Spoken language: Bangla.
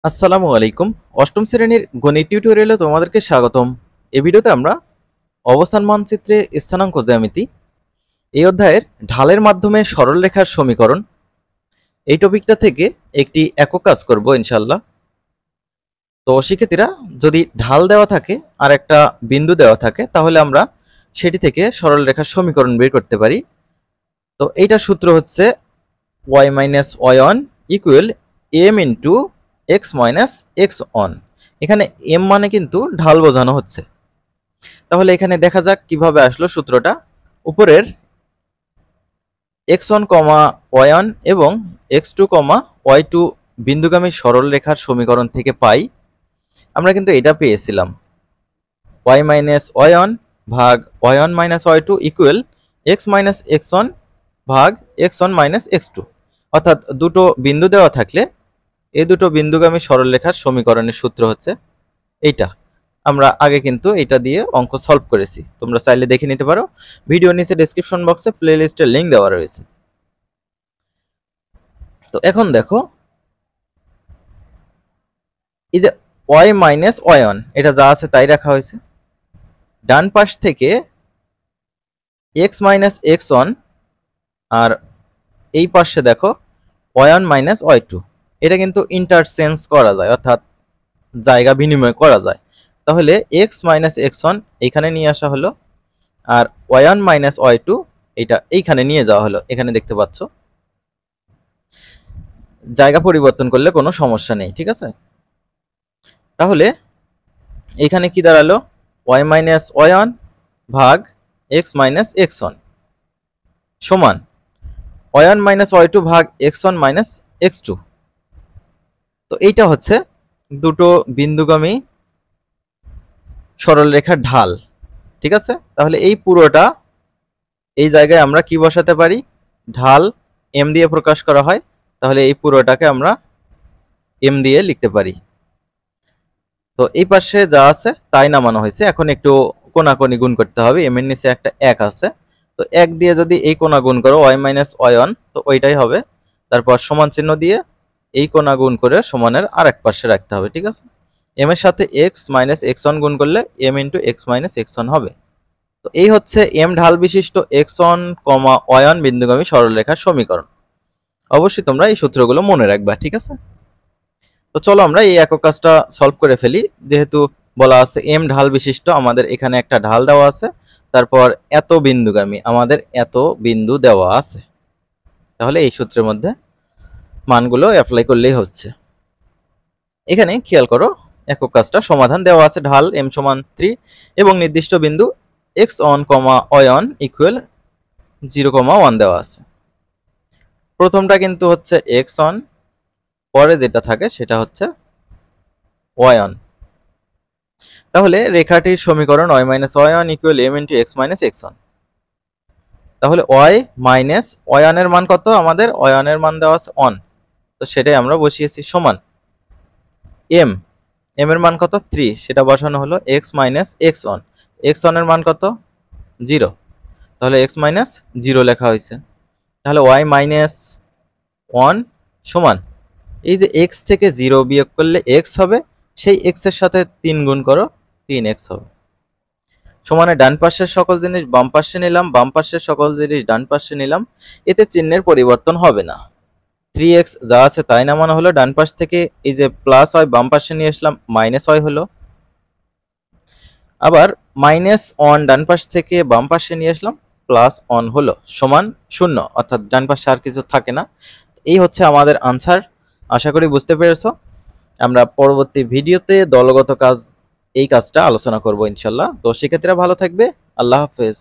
আসসালামু আলাইকুম। অষ্টম শ্রেণীর গণিত টিউটোরিয়ালে তোমাদেরকে স্বাগতম। এই ভিডিওতে আমরা অবস্থান মানচিত্রে স্থানাঙ্ক জ্যামিতি এই অধ্যায়ের ঢালের মাধ্যমে সরলরেখার সমীকরণ এই টপিকটা থেকে একটি একক কাজ করব ইনশাল্লাহ। তো শিক্ষার্থীরা, যদি ঢাল দেওয়া থাকে আর একটা বিন্দু দেওয়া থাকে তাহলে আমরা সেটি থেকে সরলরেখার সমীকরণ বের করতে পারি। তো এইটার সূত্র হচ্ছে y minus y1 equal m into x minus x1। এখানে m মানে কিন্তু ঢাল বোঝানো হচ্ছে। তাহলে এখানে দেখা যাক কিভাবে আসলো সূত্রটা। উপরের x1, y1 এবং x2, y2 বিন্দুগামী সরল রেখার সমীকরণ থেকে পাই আমরা কিন্তু এটা পেয়েছিলাম y মাইনাস y1 ভাগ y1 minus y2 equal x minus x1 ভাগ x1 মাইনাস x2। অর্থাৎ দুটো বিন্দু দেওয়া থাকলে এই দুটো বিন্দুগামী সরলরেখার সমীকরণের সূত্র হচ্ছে এইটা। আমরা আগে কিন্তু এটা দিয়ে অঙ্ক সলভ করেছি, তোমরা চাইলে দেখে নিতে পারো। ভিডিও নিচে ডেসক্রিপশন বক্সে প্লেলিস্টের লিংক দেওয়া রয়েছে। তো এখন দেখো, এই যে y মাইনাস y1 এটা যা আছে তাই রাখা হয়েছে। ডান পাশ থেকে x মাইনাস x1 আর এই পাশে দেখো y1 মাইনাস y2, এটা কিন্তু ইন্টারচেঞ্জ করা যায়, অর্থাৎ জায়গা বিনিময় করা যায়। তাহলে x মাইনাস x1 এইখানে নিয়ে আসা হলো আর y1 মাইনাস y2 এটা এইখানে নিয়ে যাওয়া হলো। এখানে দেখতে পাচ্ছ জায়গা পরিবর্তন করলে কোনো সমস্যা নেই, ঠিক আছে। তাহলে এইখানে কি দাঁড়ালো, y মাইনাস y1 ভাগ x মাইনাস x1 সমান y1 মাইনাস y2 ভাগ x1 মাইনাস x2। তো এইটা হচ্ছে দুটো বিন্দুগামী সরলরেখার ঢাল, ঠিক আছে। তাহলে এই পুরোটা এই জায়গায় আমরা কি বসাতে পারি, ঢাল m দিয়ে প্রকাশ করা হয়, তাহলে এই পুরোটাকে আমরা m দিয়ে লিখতে পারি। তো এই পাশে যা আছে তাই নামানো হয়েছে। এখন একটু কোণাকুণি গুণ করতে হবে, m এর নিচে একটা 1 আছে, তো 1 দিয়ে যদি এই কোণা গুণ করো y মাইনাস y1 তো ওইটাই হবে। তারপর সমান চিহ্ন দিয়ে এই কোণা গুণ করে সমানের আরেক পাশে রাখতে হবে, ঠিক আছে। m এর সাথে x মাইনাস x1 গুণ করলে m into x minus x1 হবে। তো এই হচ্ছে m ঢাল বিশিষ্ট x1, y1 বিন্দুগামী সরলরেখার সমীকরণ। অবশ্যই তোমরা এই সূত্রগুলো মনে রাখবা, ঠিক আছে। তো চলো আমরা এই একক কাজটা সলভ করে ফেলি। যেহেতু বলা আছে m ঢাল বিশিষ্ট, আমাদের এখানে একটা ঢাল দেওয়া আছে, তারপর এত বিন্দুগামী, আমাদের এত বিন্দু দেওয়া আছে। তাহলে এই সূত্রের মধ্যে মানগুলো অ্যাপ্লাই করলেই হচ্ছে। এখানে খেয়াল করো, একক কাজটা সমাধান দেওয়া আছে ঢাল m সমান 3 এবং নির্দিষ্ট বিন্দু x1, y1 ইকুয়াল 0, 1 দেওয়া আছে। প্রথমটা কিন্তু হচ্ছে x1, পরে যেটা থাকে সেটা হচ্ছে y1। তাহলে রেখাটির সমীকরণ y minus y1 equal m into x minus x1। তাহলে y মাইনাস y1 এর মান কত, আমাদের y1 এর মান দেওয়া আছে 1, তো সেটাই আমরা বসিয়েছি সমান m এর মান কত 3, সেটা বসানো হলো x মাইনাস x1। x1 এর মান কত 0, তাহলে x মাইনাস 0 লেখা হয়েছে। তাহলে y মাইনাস 1 সমান এই যে x থেকে 0 বিয়োগ করলে x হবে, সেই x এর সাথে 3 গুণ করো, 3x হবে। সমানে ডান পাশের সকল জিনিস বাম পাশে নিলাম, বাম পাশের সকল জিনিস ডান পাশে নিলাম, এতে চিহ্নের পরিবর্তন হবে না। 3x যা আছে তাই নামানো হলো, ডান পাশ থেকে এই যে প্লাস হয় বাম পাশে নিয়ে আসলাম, মাইনাস হয় হলো। আবার মাইনাস 1 ডান পাশ থেকে বাম পাশে নিয়ে আসলাম, প্লাস 1 হলো, সমান 0, অর্থাৎ ডান পাশে আর কিছু থাকে না। এই হচ্ছে আমাদের আনসার। আশা করি বুঝতে পেরেছো। আমরা পরবর্তী ভিডিওতে দলগত কাজ এই কাজটা আলোচনা করব ইনশাল্লাহ। তো শিক্ষার্থীরা ভালো থাকবে, আল্লাহ হাফেজ।